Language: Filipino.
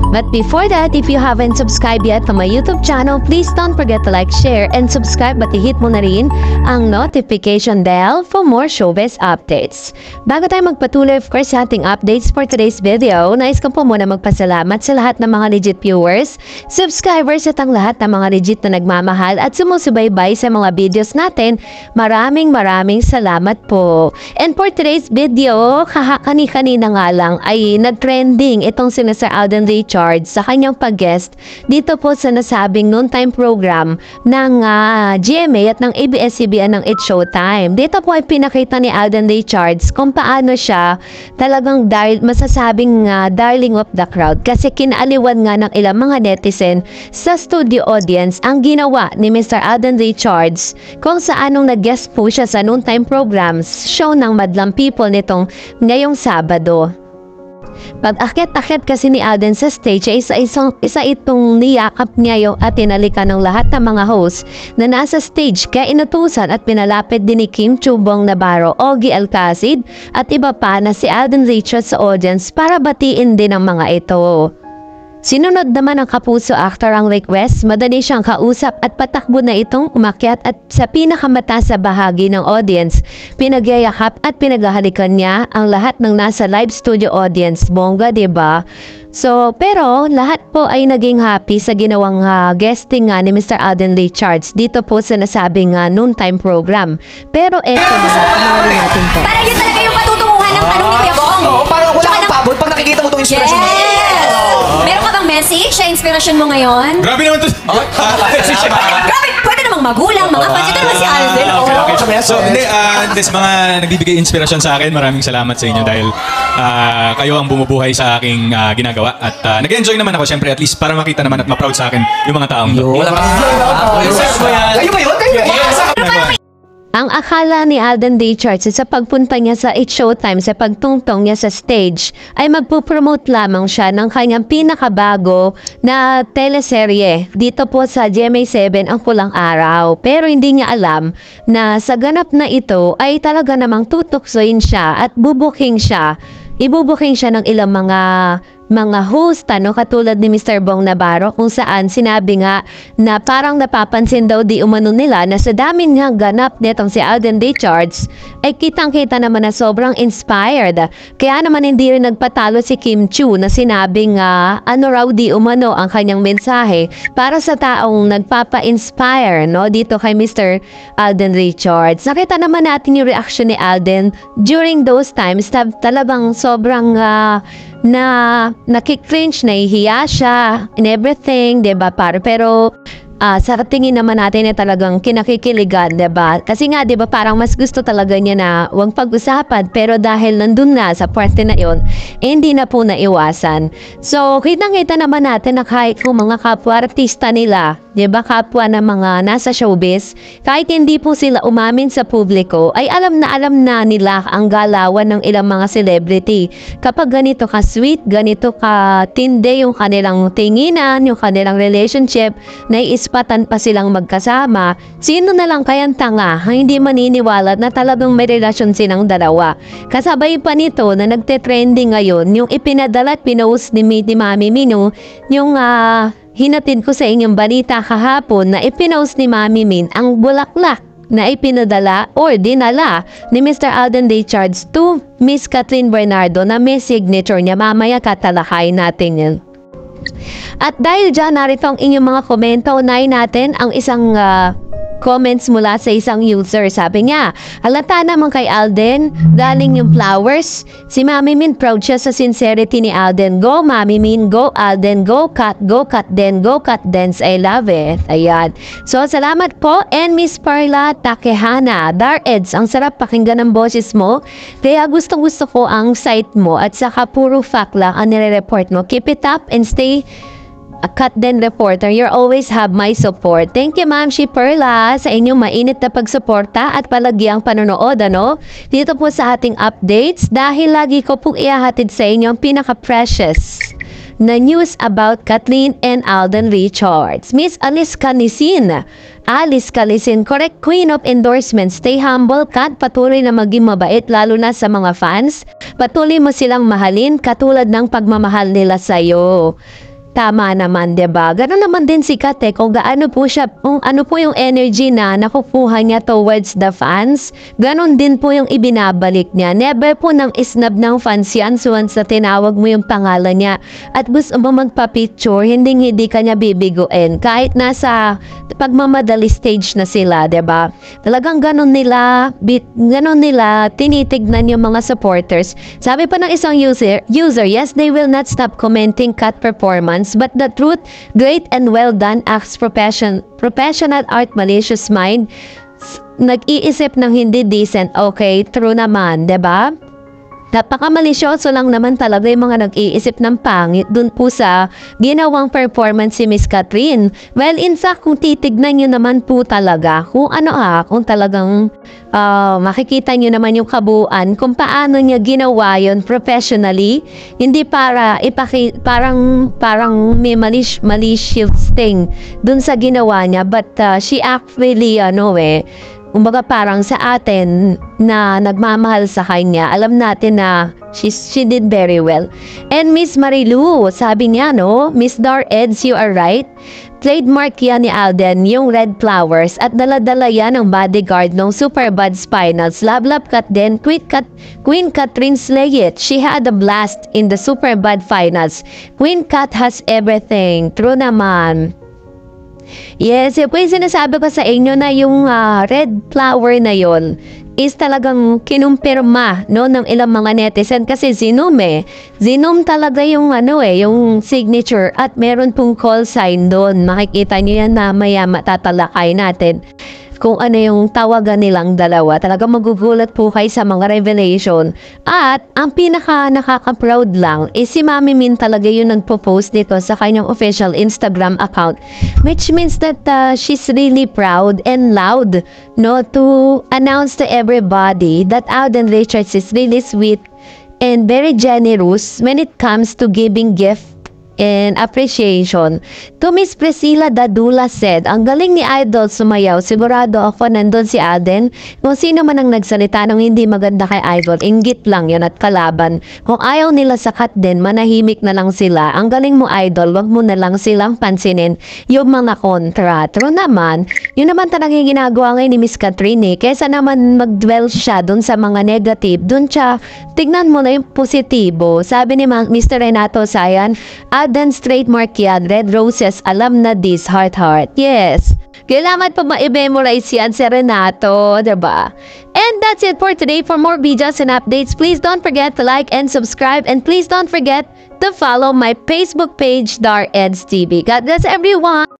But before that, if you haven't subscribed yet to my YouTube channel, please don't forget to like, share, and subscribe at i-hit mo na rin ang notification bell for more showbiz updates. Bago tayo magpatuloy, of course, sa ating updates for today's video, nais ko po muna magpasalamat sa lahat ng mga legit viewers, subscribers at ang lahat ng mga legit na nagmamahal at sumusubaybay sa mga videos natin. Maraming salamat po. And for today's video, kani-kanina nga lang ay nag-trending itong si Sir Alden Richards sa kanyang pag-guest dito po sa nasabing noontime program ng GMA at ng ABS-CBN ng It's Showtime. Dito po ay pinakita ni Alden Richards kung paano siya talagang masasabing darling of the crowd kasi kinaliwan nga ng ilang mga netizen sa studio audience ang ginawa ni Mr. Alden Richards kung saanong nag-guest po siya sa noontime programs show ng Madlang People nitong ngayong Sabado. Pag-akyat-akyat kasi ni Alden sa stage ay isa itong niyakap niya at tinalikan ng lahat ng mga host na nasa stage kaya inutusan at pinalapit din ni Kim Chubong Navarro, Ogie Alcacid at iba pa na si Alden Richards sa audience para batiin din ang mga ito. Sinunod naman ng kapuso actor ang request, madali siyang kausap at patakbo na itong umakyat at sa pinakamataas sa bahagi ng audience, pinagyayakap at pinaghahalikan niya ang lahat ng nasa live studio audience. Bongga, diba? So, pero lahat po ay naging happy sa ginawang guesting ni Mr. Alden Richards dito po sa nasabing noontime program. Pero eto na, panoorin natin po. Parang yun talaga yung patutunguhan ng tanong ni Kuya Bong. Oo, parang wala kang pagod pag nakikita mo itong inspiration mo. Meron ka bang message sa inspirasyon mo ngayon? Grabe naman to. Grabe, pwede namang magulang, mga fans. Ito naman si Alden. So, hindi, sa mga nagbibigay inspirasyon sa akin, maraming salamat sa inyo dahil kayo ang bumubuhay sa aking ginagawa. At nag-enjoy naman ako, syempre, at least para makita naman at ma-proud sa akin yung mga taong to. Wala ka. Kayo ba yun? Ang akala ni Alden Richards sa pagpunta niya sa It's Showtime, sa pagtungtong niya sa stage, ay magpupromote lamang siya ng kanyang pinakabago na teleserye dito po sa GMA7 Ang Pulang Araw. Pero hindi niya alam na sa ganap na ito ay talaga namang tutuksoin siya at bubuking siya. Ibubuking siya ng ilang mga host, katulad ni Mr. Bong Navarro kung saan sinabi nga na parang napapansin daw di umano nila na sa dami nga ganap netong si Alden Richards ay kitang-kita naman na sobrang inspired. Kaya naman hindi rin nagpatalo si Kim Chu na sinabing ano raw di umano ang kanyang mensahe para sa taong nagpapa-inspire dito kay Mr. Alden Richards. Nakita naman natin yung reaction ni Alden during those times, talagang sobrang nakikringe, nahihiya siya and everything, diba? Pero sa tingin naman natin ay talagang kinakikiligan, diba? Kasi nga, diba, parang mas gusto talaga niya na huwag pag-usapan, pero dahil nandun na sa parte na yon, hindi na po naiwasan. So, kitang-kita naman natin na kahit kung mga kapwa-artista nila, diba, kapwa na mga nasa showbiz, kahit hindi po sila umamin sa publiko, ay alam na nila ang galawan ng ilang mga celebrity. Kapag ganito ka-sweet, ganito ka-tinde yung kanilang tinginan, yung kanilang relationship, naiispatan pa silang magkasama, sino na lang kayang tanga hindi maniniwala na talagang may relasyon silang dalawa. Kasabay pa nito na nagte-trending ngayon, yung ipinadala at pinost ni Mami Mino, yung hinatid ko sa inyong balita kahapon na ipinost ni Mami Min ang bulaklak na ipinadala or dinala ni Mr. Alden Richards to Miss Kathleen Bernardo na may signature niya. Mamaya katalakayin natin yun. At dahil dyan, narito ang inyong mga komento. Unahin natin ang isang comments mula sa isang user. Sabi niya, halata naman kay Alden, galing yung flowers. Si Mami Min proud siya sa sincerity ni Alden. Go Mami Min, go Alden, go cut then, go cut dance. I love it. Ayan. So, salamat po. And Miss Perla Takehana, Dar Eds, ang sarap pakinggan ng boses mo. Kaya gustong-gusto ko ang site mo at saka puro fact lang ang nire-report mo. Keep it up and stay a cut then reporter. You always have my support. Thank you, Ma'am Perla, sa inyong mainit na pagsuporta at palagiang panonood, dito po sa ating updates dahil lagi ko pong ihahatid sa inyo ang pinaka-precious na news about Kathleen and Alden Richards. Miss Alice Canisin, correct queen of endorsement. Stay humble, Kat. Patuloy na maging mabait, lalo na sa mga fans. Patuloy mo silang mahalin, katulad ng pagmamahal nila sa'yo. Tama naman, 'di ba? Ganoon naman din si Kat kung gaano po siya, kung ano po yung energy na nakukuha niya towards the fans, ganon din po yung ibinabalik niya. Never po nang isnab ng fans yan once na tinawag mo yung pangalan niya at gusto mo magpa-picture, hindi ka niya bibiguin. Kahit nasa pagmamadali stage na sila, 'di ba? Talagang ganon nila tinitignan yung mga supporters. Sabi pa ng isang user, yes, they will not stop commenting Kat performance. But the truth, great and well done acts professional art, malicious mind, nag-iisip ng hindi decent. Okay, true naman, 'di ba? Napaka-malisyoso lang naman talaga yung mga nag-iisip ng pangit dun po sa ginawang performance si Miss Catherine. Well, in fact, kung titignan nyo naman po talaga, kung talagang makikita nyo naman yung kabuuan, kung paano niya ginawa yun professionally, hindi para parang may malicious thing dun sa ginawa niya, but she actually, kumbaga parang sa atin na nagmamahal sa kanya, alam natin na she did very well. And Miss Marilu, sabi niya, Miss Dar Eds, you are right. Trademark yan ni Alden, yung red flowers, at dala-dala yan ng bodyguard ng Superbuds Finals. Love Kat din, Queen Catherine slay it. She had a blast in the Superbud Finals. Queen Kat has everything. True naman. Yes, yun po yung sinasabi ko sa inyo na yung red flower na yon is talagang kinumpirma ng ilang mga netizen kasi Zinom talaga yung yung signature at meron pong call sign doon. Makikita nyo yan mamaya, matatalakay natin kung ano yung tawagan nilang dalawa. Talagang magugulat po kayo sa mga revelation. At ang pinaka nakaka-proud lang is si Mami Min talaga yung nagpo-post dito sa kanyang official Instagram account, which means that she's really proud and loud to announce to everybody that Alden Richards is really sweet and very generous when it comes to giving gift and appreciation. To Miss Priscilla Dadula said, ang galing ni Idol sumayaw. Sigurado ako nandun si Alden. Kung sino man ang nagsalita ng hindi maganda kay Idol, inggit lang yun at kalaban. Kung ayaw nila sa Kat din, manahimik na lang sila. Ang galing mo, Idol, wag mo na lang silang pansinin yung mga kontra. True naman, yun naman talaga yung ginagawa ngayon ni Miss Catherine. Kesa naman mag-dwell siya dun sa mga negative, dun siya, tignan mo na yung positibo. Sabi ni Mr. Renato Sayan, Alden's trademark yan, red roses, alam na this, heart. Yes. Kailangan pa ma-memorize yan si Renato, diba? And that's it for today. For more videos and updates, please don't forget to like and subscribe. And please don't forget to follow my Facebook page, Dar Eds TV. God bless everyone!